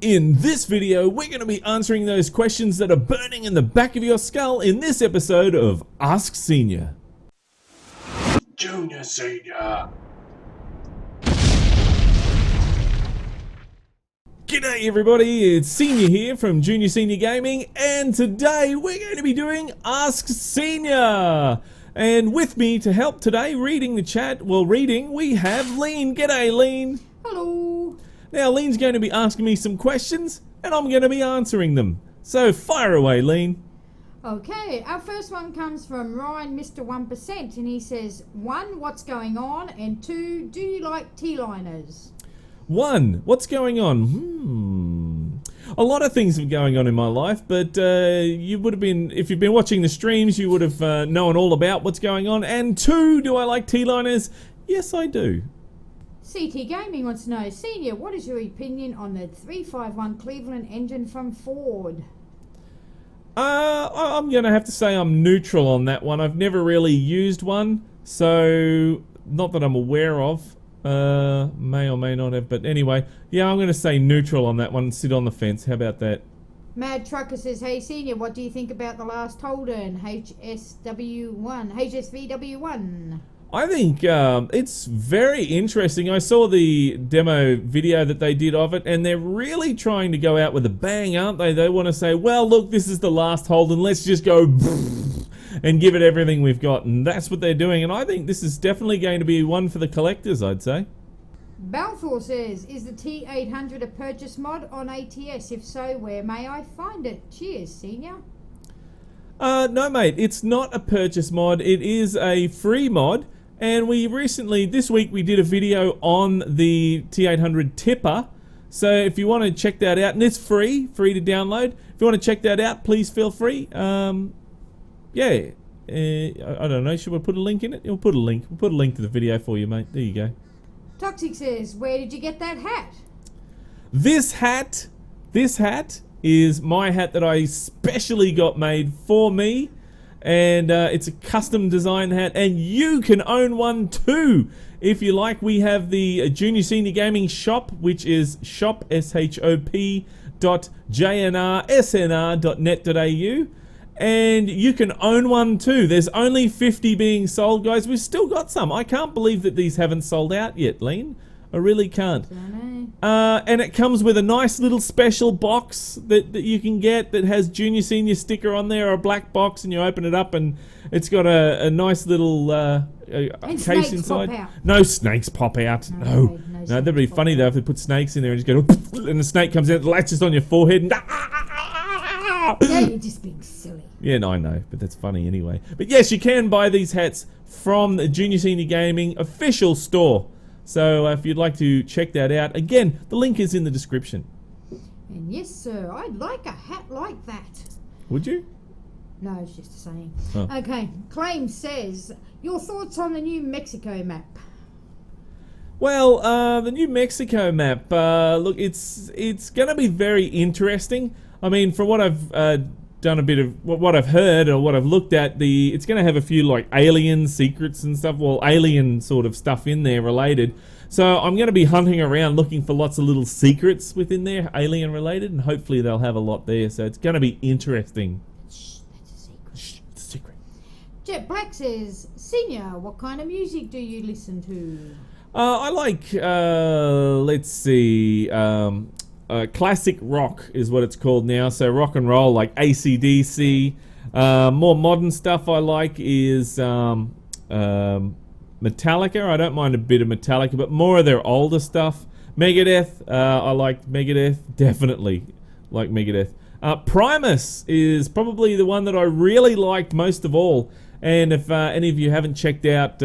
In this video, we're going to be answering those questions that are burning in the back of your skull in this episode of Ask Senior. Junior Senior. G'day everybody, it's Senior here from Junior Senior Gaming, and today we're going to be doing Ask Senior. And with me to help today, reading the chat, we have Lean. G'day Lean. Hello. Now Lean's going to be asking me some questions, and I'm going to be answering them. So fire away, Lean. Okay, our first one comes from Ryan, Mr. 1%, and he says, 1, what's going on? And 2, do you like T-liners? 1, what's going on? A lot of things are going on in my life, but you would have been, if you've been watching the streams, you would have known all about what's going on. And 2, do I like T-liners? Yes, I do. CT Gaming wants to know, Senior, what is your opinion on the 351 Cleveland engine from Ford? I'm going to have to say I'm neutral on that one. I've never really used one, so not that I'm aware of. May or may not have, but anyway, yeah, I'm going to say neutral on that one and sit on the fence. How about that? Mad Trucker says, hey Senior, what do you think about the last Holden HSV-W1? I think it's very interesting. I saw the demo video that they did of it, and they're really trying to go out with a bang, aren't they? They want to say, well, look, this is the last Holden. Let's just go and give it everything we've got. And that's what they're doing. And I think this is definitely going to be one for the collectors, I'd say. Balfour says, is the T800 a purchase mod on ATS? If so, where may I find it? Cheers, Senior. No, mate, it's not a purchase mod. It is a free mod. And we recently, this week, we did a video on the T800 tipper. So if you want to check that out, and it's free to download. If you want to check that out, please feel free. Yeah, I don't know. Should we put a link in it? We'll put a link. We'll put a link to the video for you, mate. There you go. Toxic says, where did you get that hat? This hat is my hat that I specially got made for me. And it's a custom design hat, and you can own one too if you like. We have the Junior Senior Gaming shop, which is shop.jnr-SNR.net.au, and you can own one too. There's only 50 being sold, guys. We've still got some. I can't believe that these haven't sold out yet, Lean. I really can't. And it comes with a nice little special box that you can get that has Junior Senior sticker on there, or a black box, and you open it up and it's got a nice little case inside. Pop out. No snakes pop out. No, that'd be funny though if they put snakes in there and just go and the snake comes out, latches on your forehead and yeah, you're just being silly. Yeah, no, I know, but that's funny anyway. But yes, you can buy these hats from the Junior Senior Gaming official store. So if you'd like to check that out, again, the link is in the description. And yes, sir, I'd like a hat like that. Would you? No, it's just a saying. Oh. Okay, Claim says, your thoughts on the New Mexico map? Well, the New Mexico map, look, it's going to be very interesting. I mean, from what I've done a bit of what I've heard or what I've looked at, it's going to have a few like alien secrets and stuff, well, alien sort of stuff in there related. So I'm going to be hunting around looking for lots of little secrets within there, alien related, and hopefully they'll have a lot there. So it's going to be interesting. Shh, that's a secret. Shh, it's a secret. Jet Black says, Senior, what kind of music do you listen to? I like, let's see, classic rock is what it's called now, so rock and roll like AC/DC. More modern stuff I like is Metallica. I don't mind a bit of Metallica, but more of their older stuff. Megadeth, I like Megadeth, definitely like Megadeth. Primus is probably the one that I really liked most of all, and if any of you haven't checked out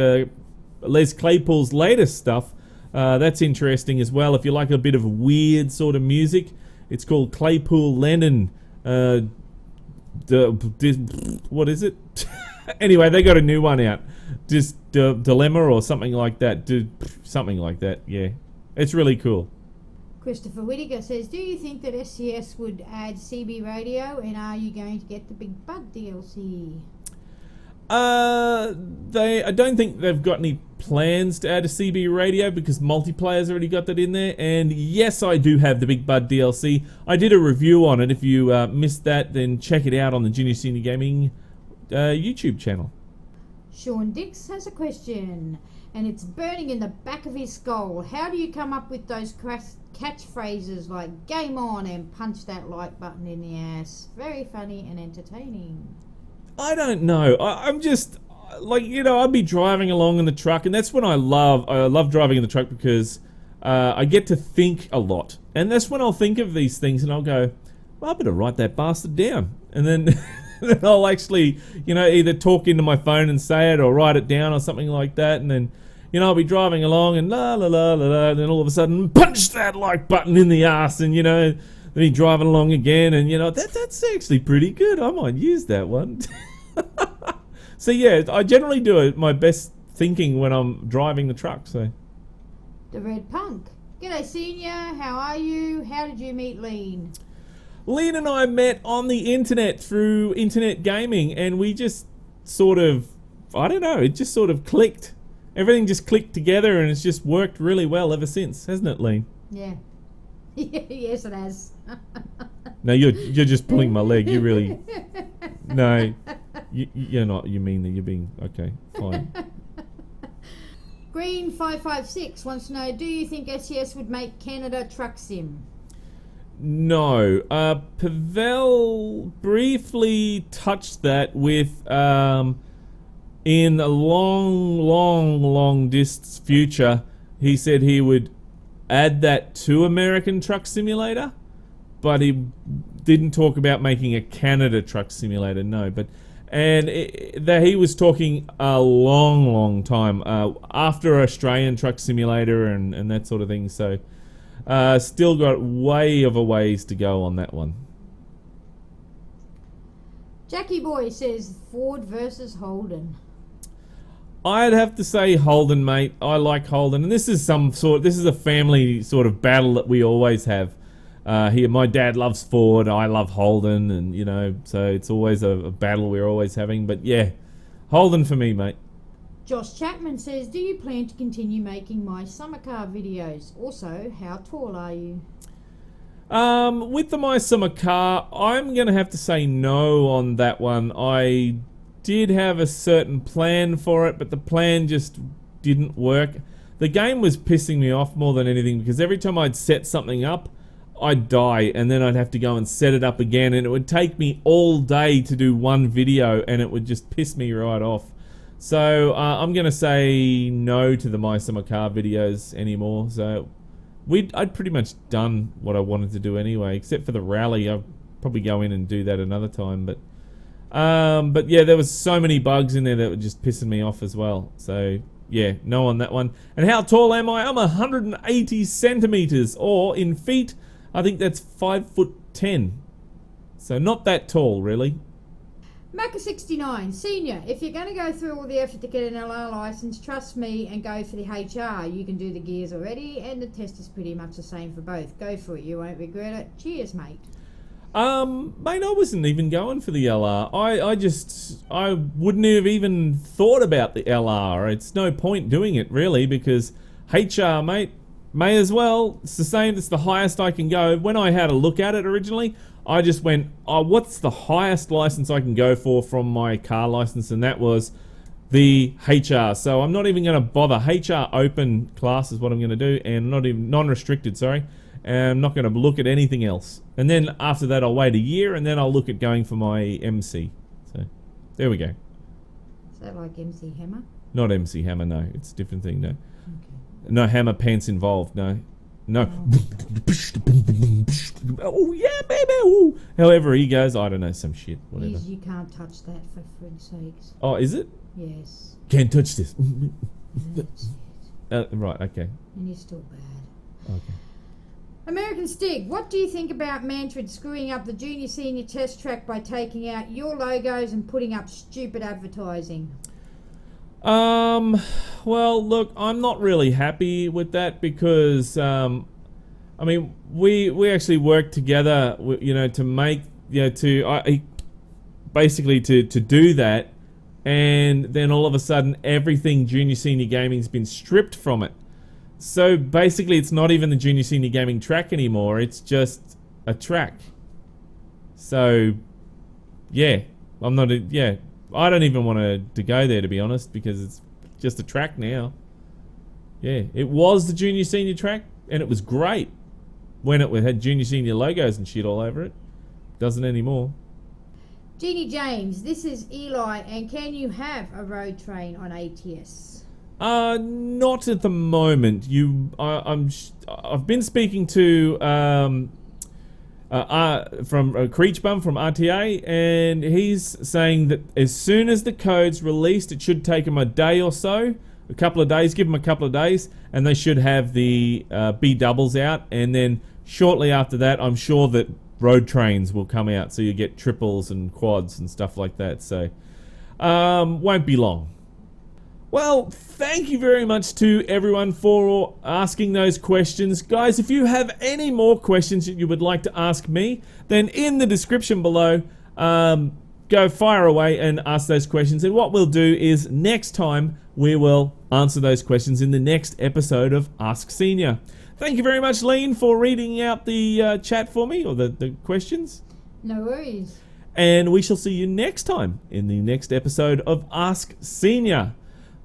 Les Claypool's latest stuff, that's interesting as well. If you like a bit of weird sort of music, it's called Claypool Lennon. What is it? Anyway, they got a new one out. Just Dilemma or something like that. Something like that, yeah. It's really cool. Christopher Whittaker says, do you think that SCS would add CB radio, and are you going to get the Big Bug DLC? I don't think they've got any plans to add a CB radio because multiplayer's already got that in there. And yes, I do have the Big Bud DLC. I did a review on it. If you missed that, then check it out on the Junior Senior Gaming YouTube channel. Sean Dix has a question, and it's burning in the back of his skull. How do you come up with those catchphrases like "game on" and "punch that like button in the ass"? Very funny and entertaining. I don't know. I'm just like, I'd be driving along in the truck, and that's when I love driving in the truck because I get to think a lot, and that's when I'll think of these things, and I'll go, well, I better write that bastard down, and then. Then I'll actually, either talk into my phone and say it or write it down or something like that. And then, I'll be driving along and la la la la la. And then all of a sudden, punch that like button in the ass. And, then you're driving along again. And, that's actually pretty good. I might use that one. So, yeah, I generally do it my best thinking when I'm driving the truck. So, The Red Punk. G'day, Senior. How are you? How did you meet Lean? Lean and I met on the internet through internet gaming, and we just sort of, I don't know, it just sort of clicked. Everything just clicked together, and it's just worked really well ever since, hasn't it, Lean? Yeah. Yes, it has. No, you're just pulling my leg. You really, no, you're not. You mean that you're being okay? Fine. Green 556 wants to know: do you think SES would make Canada truck sim? No. Pavel briefly touched that with in a long distance future. He said he would add that to American Truck Simulator, but he didn't talk about making a Canada Truck Simulator. No, but that he was talking a long time after Australian Truck Simulator and that sort of thing. So. Still got way of a ways to go on that one. Jackie Boy says Ford versus Holden. I'd have to say Holden, mate. I like Holden, and this is a family sort of battle that we always have. Here, my dad loves Ford, I love Holden, and so it's always a battle we're always having. But yeah, Holden for me, mate. Josh Chapman says, do you plan to continue making my summer car videos? Also, how tall are you? With the My Summer Car, I'm going to have to say no on that one. I did have a certain plan for it, but the plan just didn't work. The game was pissing me off more than anything because every time I'd set something up, I'd die, and then I'd have to go and set it up again, and it would take me all day to do one video, and it would just piss me right off. So I'm going to say no to the My Summer Car videos anymore. So I'd pretty much done what I wanted to do anyway, except for the rally. I'll probably go in and do that another time. But yeah, there was so many bugs in there that were just pissing me off as well. So yeah, no on that one. And how tall am I? I'm 180 centimeters, or in feet, I think that's 5'10". So not that tall, really. Macca69, Senior, if you're going to go through all the effort to get an LR license, trust me and go for the HR. You can do the gears already, and the test is pretty much the same for both. Go for it, you won't regret it. Cheers, mate. Mate, I wasn't even going for the LR. I wouldn't have even thought about the LR. It's no point doing it, really, because HR, mate, may as well. It's the same, it's the highest I can go. When I had a look at it originally, I just went, oh, what's the highest license I can go for from my car license? And that was the HR. So I'm not even going to bother. HR open class is what I'm going to do, and not even non-restricted, sorry. And I'm not going to look at anything else. And then after that, I'll wait a year, and then I'll look at going for my MC. So there we go. Is that like MC Hammer? Not MC Hammer, no. It's a different thing, no. Okay. No hammer pants involved, no. No. Oh, yeah, baby. Ooh. However he goes, I don't know, some shit, whatever. You can't touch that, for frig sakes. Oh, is it? Yes. Can't touch this. That's it. Right, okay. And you're still bad. Okay. American Stig, what do you think about Manfred screwing up the Junior Senior Test Track by taking out your logos and putting up stupid advertising? Well, look, I'm not really happy with that because, I mean, we actually worked together, to make, basically to do that, and then all of a sudden everything Junior Senior Gaming's been stripped from it. So basically it's not even the Junior Senior Gaming track anymore, it's just a track. So yeah, I don't even want to go there, to be honest, because it's just a track now. Yeah, it was the Junior Senior Track, and it was great when it had Junior Senior logos and shit all over it. Doesn't anymore. Jeannie James, this is Eli, and can you have a road train on ATS? Not at the moment. I've been speaking to from Creechbum from RTA, and he's saying that as soon as the code's released, it should take him a day or so, a couple of days. Give them a couple of days, and they should have the B doubles out, and then shortly after that, I'm sure that road trains will come out, so you get triples and quads and stuff like that. So won't be long. Well, thank you very much to everyone for asking those questions. Guys, if you have any more questions that you would like to ask me, then in the description below, go fire away and ask those questions. And what we'll do is next time we will answer those questions in the next episode of Ask Senior. Thank you very much, Lean, for reading out the chat for me, or the questions. No worries. And we shall see you next time in the next episode of Ask Senior.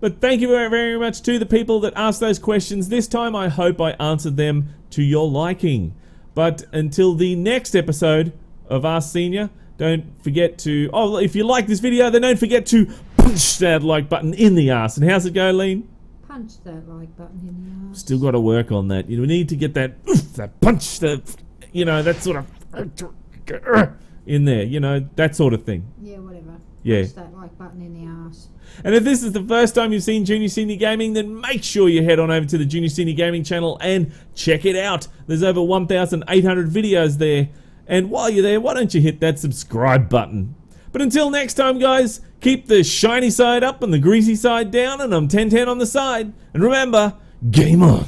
But thank you very, very much to the people that asked those questions. This time I hope I answered them to your liking. But until the next episode of Ask Senior, don't forget to... Oh, if you like this video, then don't forget to punch that like button in the ass. And how's it go, Lean? Punch that like button in the ass. Still got to work on that. You need to get that punch, that sort of in there, that sort of thing. Yeah, whatever. Yeah. Punch that like button in the ass. And if this is the first time you've seen Junior Senior Gaming, then make sure you head on over to the Junior Senior Gaming channel and check it out. There's over 1,800 videos there. And while you're there, why don't you hit that subscribe button? But until next time, guys, keep the shiny side up and the greasy side down, and I'm 10-10 on the side. And remember, game on.